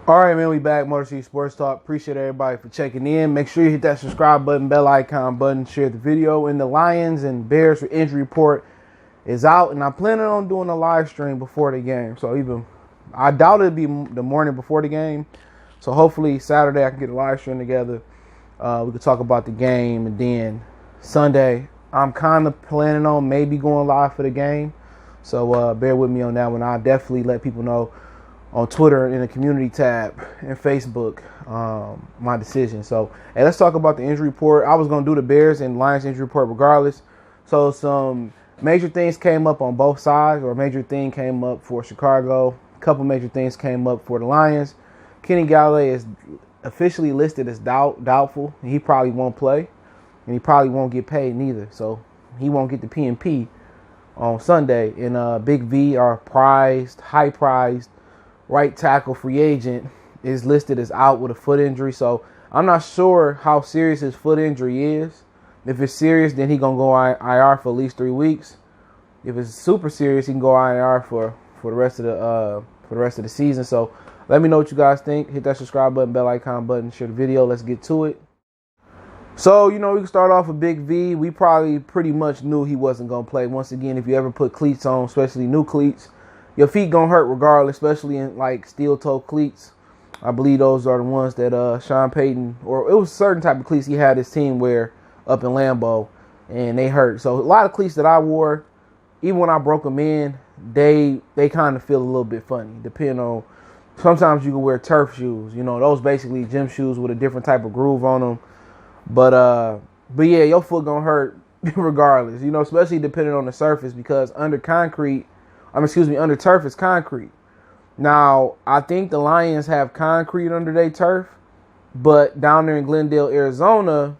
All right, man, we back. Motor City Sports Talk. Appreciate everybody for checking in. Make sure you hit that subscribe button, bell icon button, share the video. And the Lions and Bears for injury report is out, and I'm planning on doing a live stream before the game. So I doubt it'll be the morning before the game. So hopefully Saturday I can get a live stream together. We could talk about the game, and then Sunday I'm kind of planning on maybe going live for the game. So bear with me on that one. I'll definitely let people know on Twitter in the community tab and Facebook my decision. So, hey, let's talk about the injury report. I was going to do the Bears and Lions injury report regardless. So some major things came up on both sides, or a major thing came up for Chicago. A couple major things came up for the Lions. Kenny Golladay is officially listed as doubtful. He probably won't play, and he probably won't get paid neither. So he won't get the P&P on Sunday. And Big V, our high-prized right tackle free agent, is listed as out with a foot injury. So I'm not sure how serious his foot injury is. If it's serious, then he's going to go IR for at least 3 weeks. If it's super serious, he can go IR for the rest of the season. So let me know what you guys think. Hit that subscribe button, bell icon button, share the video. Let's get to it. So, we can start off with Big V. We probably pretty much knew he wasn't going to play. Once again, if you ever put cleats on, especially new cleats, your feet gonna hurt regardless, especially in like steel-toe cleats. I believe those are the ones that Sean Payton, or it was a certain type of cleats he had his team wear up in Lambeau, and they hurt. So a lot of cleats that I wore, even when I broke them in, they kind of feel a little bit funny. Depending on, sometimes you can wear turf shoes. Those basically gym shoes with a different type of groove on them. But yeah, your foot gonna hurt regardless. Especially depending on the surface, because under turf is concrete. Now, I think the Lions have concrete under their turf, but down there in Glendale, Arizona,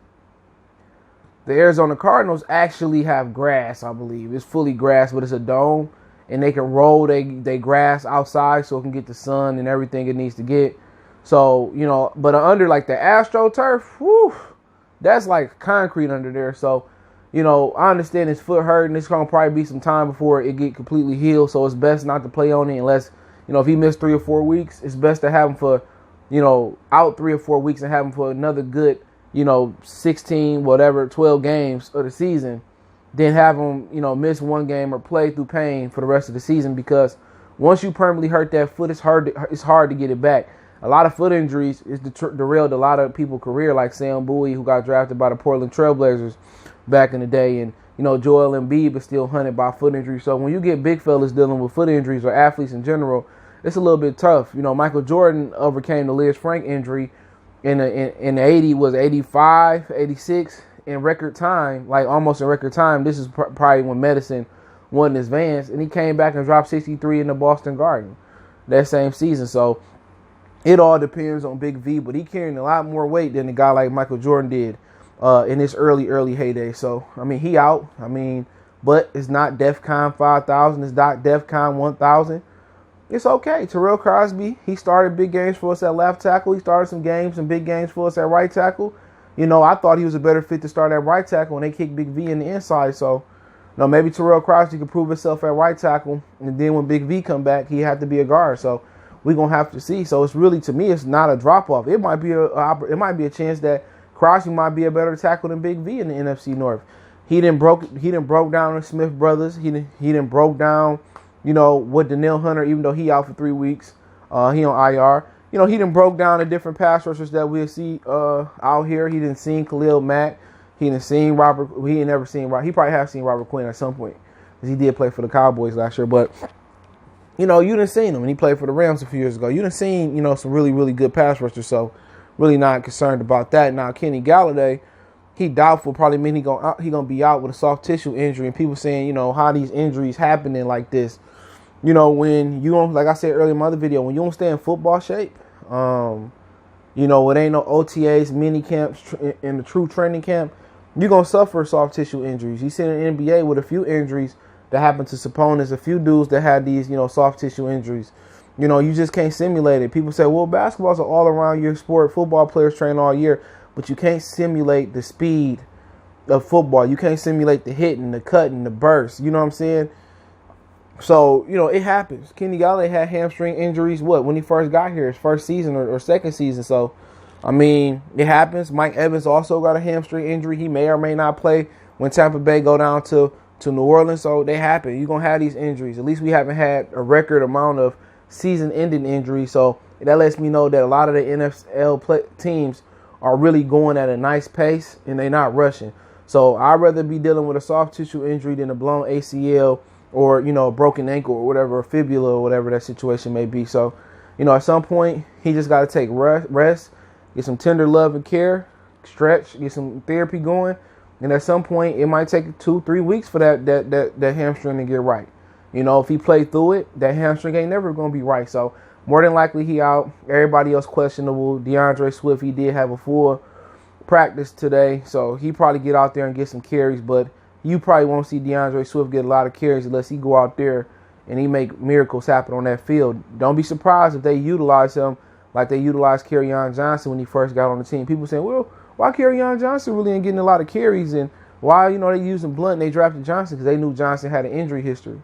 the Arizona Cardinals actually have grass, I believe. It's fully grass, but it's a dome, and they can roll they grass outside so it can get the sun and everything it needs to get. So, but under like the AstroTurf, whew, that's like concrete under there. So, I understand his foot hurt, and it's going to probably be some time before it get completely healed. So it's best not to play on it unless, if he missed 3 or 4 weeks, it's best to have him for, out 3 or 4 weeks and have him for another good, 16, 12 games of the season. Then have him, miss one game or play through pain for the rest of the season, because once you permanently hurt that foot, it's hard to get it back. A lot of foot injuries is derailed a lot of people's career, like Sam Bowie, who got drafted by the Portland Trailblazers back in the day, and Joel Embiid is still hunted by foot injuries. So when you get big fellas dealing with foot injuries, or athletes in general, it's a little bit tough. Michael Jordan overcame the Liz Frank injury in the 85, 86 in record time, like almost in record time. This is probably when medicine won his advance, and he came back and dropped 63 in the Boston Garden that same season. So it all depends on Big V, but he carrying a lot more weight than a guy like Michael Jordan did in his early heyday. So, he out. But it's not DEFCON 5,000. It's not DEFCON 1,000. It's okay. Terrell Crosby, he started big games for us at left tackle. He started some big games for us at right tackle. I thought he was a better fit to start at right tackle, and they kicked Big V in the inside. So, maybe Terrell Crosby could prove himself at right tackle, and then when Big V come back, he had to be a guard. So we're going to have to see. So it's really, to me, it's not a drop-off. It might be a chance that Crosby might be a better tackle than Big V in the NFC North. He didn't broke down the Smith brothers. He didn't broke down, what Danielle Hunter, even though he out for 3 weeks, he on IR. He didn't broke down the different pass rushers that we'll see out here. He didn't see Khalil Mack. He didn't see Robert. He ain't never seen Robert. He probably have seen Robert Quinn at some point, because he did play for the Cowboys last year. But you didn't see him, and he played for the Rams a few years ago. You didn't see some really, really good pass rushers. So really not concerned about that. Now, Kenny Golladay, he doubtful, probably mean he gonna be out with a soft tissue injury. And people saying, how these injuries happening like this. When you don't, like I said earlier in my other video, when you don't stay in football shape, it ain't no OTAs, mini camps, in the true training camp, you're gonna suffer soft tissue injuries. You see in the NBA with a few injuries that happened to opponents, a few dudes that had these, soft tissue injuries. You just can't simulate it. People say, well, basketball's an all-around year sport. Football players train all year. But you can't simulate the speed of football. You can't simulate the hitting, the cutting, the burst. You know what I'm saying? So, it happens. Kenny Golladay had hamstring injuries, when he first got here, his first season or second season. So, it happens. Mike Evans also got a hamstring injury. He may or may not play when Tampa Bay go down to New Orleans. So, they happen. You're going to have these injuries. At least we haven't had a record amount of season-ending injuries. So, that lets me know that a lot of the NFL teams are really going at a nice pace and they're not rushing. So, I'd rather be dealing with a soft tissue injury than a blown ACL or, a broken ankle or whatever, or fibula or whatever that situation may be. So, at some point, he just got to take rest, get some tender love and care, stretch, get some therapy going. And at some point, it might take 2-3 weeks for that hamstring to get right. If he played through it, that hamstring ain't never going to be right. So, more than likely, he out. Everybody else questionable. DeAndre Swift, he did have a full practice today. So, he probably get out there and get some carries. But you probably won't see DeAndre Swift get a lot of carries unless he go out there and he make miracles happen on that field. Don't be surprised if they utilize him like they utilized Kerryon Johnson when he first got on the team. People saying, well, why Kerryon Johnson really ain't getting a lot of carries? And why, they using Blunt and they drafted Johnson? Because they knew Johnson had an injury history.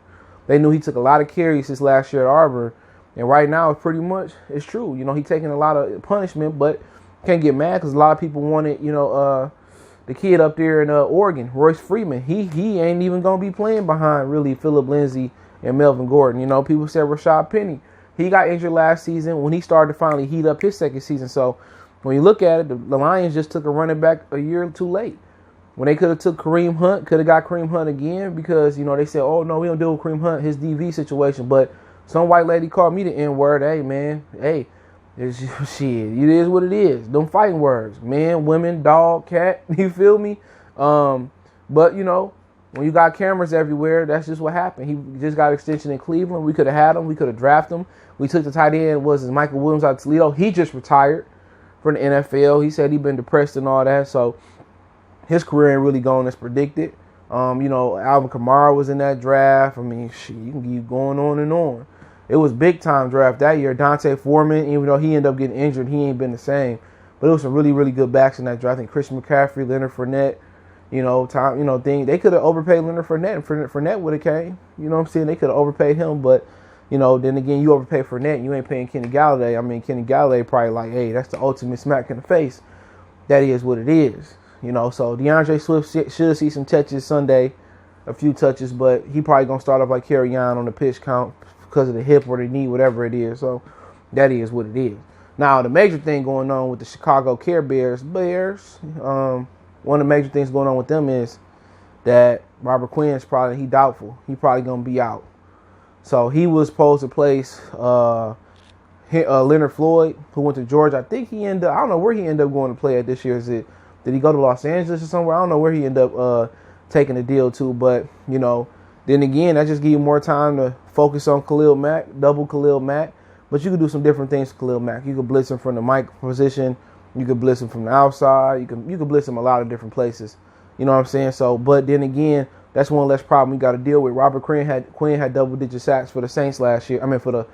They knew he took a lot of carries his last year at Auburn. And right now, it's true. He taking a lot of punishment, but can't get mad because a lot of people wanted, the kid up there in Oregon, Royce Freeman, he ain't even going to be playing behind, really, Phillip Lindsay and Melvin Gordon. People said Rashad Penny. He got injured last season when he started to finally heat up his second season. So when you look at it, the Lions just took a running back a year too late. When they could have took Kareem Hunt, could have got Kareem Hunt again because, they said, oh, no, we don't deal with Kareem Hunt, his DV situation. But some white lady called me the N-word. Hey, man, hey. Shit, it is what it is. Them fighting words. Man, women, dog, cat. You feel me? But, when you got cameras everywhere, that's just what happened. He just got extension in Cleveland. We could have had him. We could have drafted him. We took the tight end, Michael Williams out of Toledo. He just retired from the NFL. He said he'd been depressed and all that. So his career ain't really going as predicted. Alvin Kamara was in that draft. Shit, you can keep going on and on. It was big time draft that year. Dante Foreman, even though he ended up getting injured, he ain't been the same. But it was some really, really good backs in that draft. I think Christian McCaffrey, Leonard Fournette, they could have overpaid Leonard Fournette, and Fournette would have came. You know what I'm saying? They could have overpaid him, but then again, you overpay Fournette, and you ain't paying Kenny Golladay. Kenny Golladay probably like, hey, that's the ultimate smack in the face. That is what it is. So DeAndre Swift should see some touches Sunday, a few touches, but he probably gonna start off like Kerryon on the pitch count because of the hip or the knee, whatever it is. So that is what it is. Now, the major thing going on with the Chicago Care Bears, one of the major things going on with them is that Robert Quinn is probably doubtful. He probably going to be out. So he was supposed to place Leonard Floyd, who went to Georgia. I think I don't know where he ended up going to play at this year. Did he go to Los Angeles or somewhere? I don't know where he ended up taking the deal to, but, then again, that just gives you more time to focus on Khalil Mack, double Khalil Mack. But you could do some different things to Khalil Mack. You could blitz him from the Mike position. You could blitz him from the outside. You could blitz him a lot of different places. You know what I'm saying? So, but then again, that's one less problem we got to deal with. Quinn had double-digit sacks for the Saints last year. For the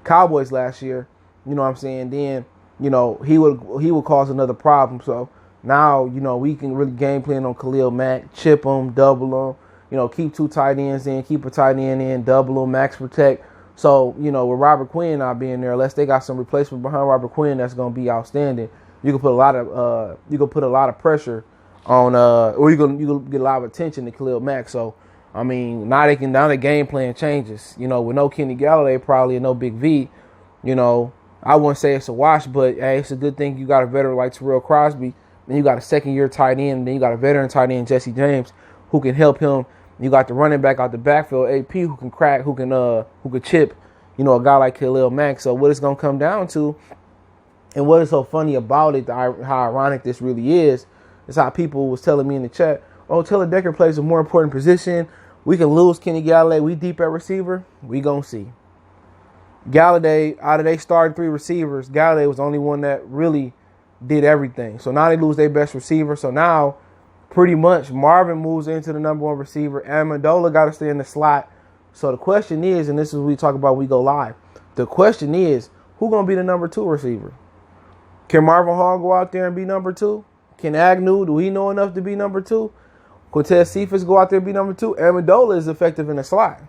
Cowboys last year. You know what I'm saying? Then, he would cause another problem. So now, we can really game plan on Khalil Mack, chip him, double him. Keep two tight ends in, keep a tight end in, double them, max protect. So, with Robert Quinn not being there, unless they got some replacement behind Robert Quinn that's going to be outstanding, you can put a lot of pressure on, or you can get a lot of attention to Khalil Mack. So, now the game plan changes. With no Kenny Golladay probably and no Big V, I wouldn't say it's a wash, but hey, it's a good thing you got a veteran like Terrell Crosby, and you got a second-year tight end, and then you got a veteran tight end, Jesse James, who can help him. You got the running back out the backfield, AP, who can crack, who can chip, a guy like Khalil Mack. So what it's going to come down to, and what is so funny about it, how ironic this really is how people was telling me in the chat, oh, Taylor Decker plays a more important position. We can lose Kenny Golladay. We deep at receiver. We going to see. Golladay, out of they starting 3 receivers, Golladay was the only one that really did everything. So now they lose their best receiver. So now, pretty much, Marvin moves into the number 1 receiver. Amendola got to stay in the slot. So the question is, and this is what we talk about when we go live, the question is, who's going to be the number 2 receiver? Can Marvin Hall go out there and be number 2? Can Agnew, do he know enough to be number 2? Quintez Cephas go out there and be number 2? Amendola is effective in the slot.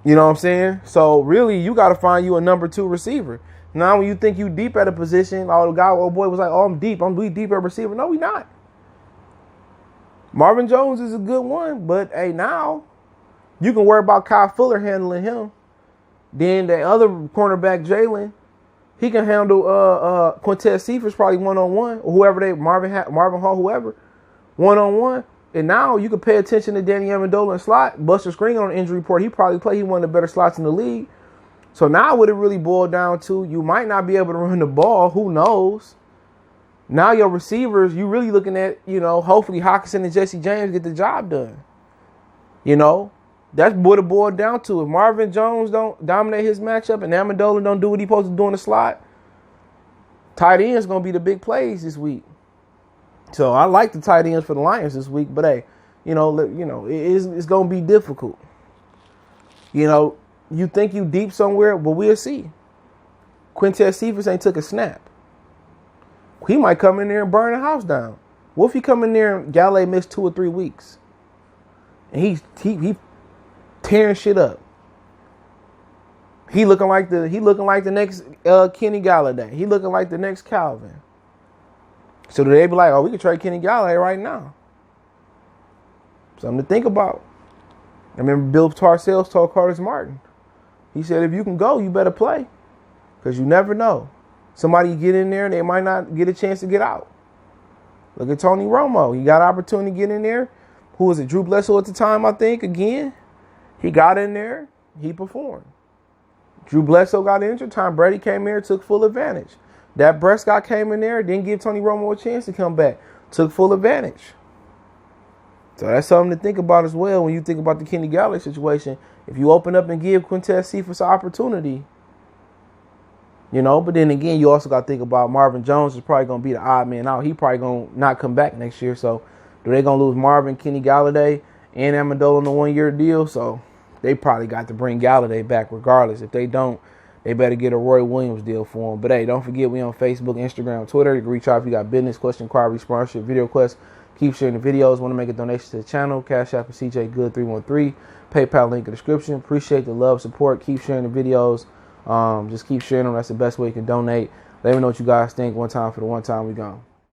You know what I'm saying? So really, you got to find you a number 2 receiver. Now, when you think you deep at a position, old boy was like, "Oh, I'm deep. We deep at receiver." No, we not. Marvin Jones is a good one, but hey, now you can worry about Kyle Fuller handling him. Then the other cornerback, Jalen, he can handle Quintez Cephas probably one-on-one, or whoever Marvin Hall, whoever, one-on-one. And now you can pay attention to Danny Amendola in slot. Buster Screen on the injury report, he probably played. He one of the better slots in the league. So now what it really boiled down to, you might not be able to run the ball. Who knows? Now your receivers, you really looking at, hopefully Hockenson and Jesse James get the job done. That's what it boiled down to. If Marvin Jones don't dominate his matchup and Amendola don't do what he's supposed to do in the slot, tight ends going to be the big plays this week. So I like the tight ends for the Lions this week, but hey, it's going to be difficult. You think you deep somewhere, but we'll see. Quintez Cephas ain't took a snap. He might come in there and burn the house down. What if he come in there and Golladay missed 2 or 3 weeks? And he tearing shit up. He looking like the next Kenny Golladay. He looking like the next Calvin. So they be like, "Oh, we can trade Kenny Golladay right now." Something to think about. I remember Bill Parcells told Curtis Martin. He said, "If you can go, you better play, because you never know. Somebody get in there, they might not get a chance to get out." Look at Tony Romo. He got an opportunity to get in there. Who was it? Drew Bledsoe at the time, I think, again. He got in there. He performed. Drew Bledsoe got injured. Tom Brady came here, took full advantage. Dak Prescott came in there, didn't give Tony Romo a chance to come back. Took full advantage. So that's something to think about as well when you think about the Kenny Golladay situation. If you open up and give Quintez Cephas an opportunity, but then again, you also got to think about Marvin Jones is probably going to be the odd man out. He probably going to not come back next year. So do they going to lose Marvin, Kenny Golladay, and Amendola on a 1-year deal? So they probably got to bring Golladay back regardless. If they don't, they better get a Roy Williams deal for him. But hey, don't forget, we on Facebook, Instagram, Twitter. You can reach out if you got business, question, inquiry, sponsorship, video requests. Keep sharing the videos. Want to make a donation to the channel? Cash App for CJ Good 313. PayPal link in the description. Appreciate the love, support. Keep sharing the videos. Just keep sharing them. That's the best way you can donate. Let me know what you guys think. One time for the one time we gone.